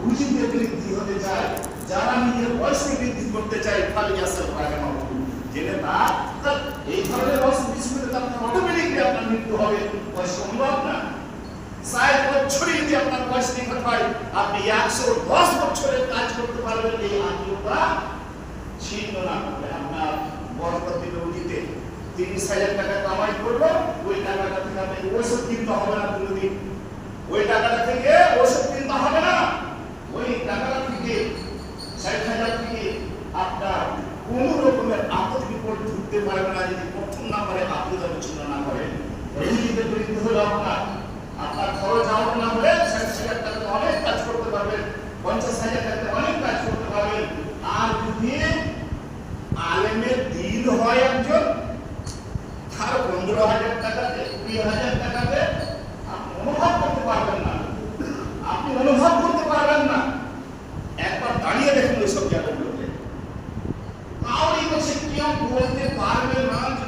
রুজিতে বৃদ্ধি হতে চায়, যারা নিজের বয়সকে বৃদ্ধি করতে চায়, খালি আসল পায় না জেনে তার এই ধরনের অসুবিধা আপনার অটোমেটিকলি আপনার মৃত্যু হবে, বয়স সম্ভব না। 60 বছরে যদি আপনার বয়স নিকট হয়, আপনি 110 বছরের কাজ করতে পারবেন। এই আত্মীয়তা ছিন্ন না করলে আপনার বরকত দিবে উঠিতে। 30,000 টাকা কামাই করলো, ওই টাকাটা থেকে আপনি ওষুধ কিনতে হবে না কোনোদিন, ওই টাকাটা থেকে ওষুধ কিনতে হবে না, ওই টাকাটা থেকে 60,000 থেকে আপনার কোন রকমের আপদ বিপদ ঢুকতে পারবে না যদি প্রথম নাম্বারে আপদ বিচ্ছিন্ন না করেন। রুজিতে বৃদ্ধি হলো আপনার খরচ আমার না হলে 60,000 টাকা অনেক কাজ করতে পারবেন, 50,000 টাকা অনেক কাজ করতে পারবেন। আর যদি আলেমের দিন হয় একজন, তার 15,000 টাকাতে 20,000 টাকাতে আপনি অনুভব করতে পারবেন না, আপনি অনুভব করতে পারবেন না। একবার দাঁড়িয়ে দেখুন ওই সব জায়গাগুলোতে, তাহলে তো সে কেউ বলতে পারবে না যে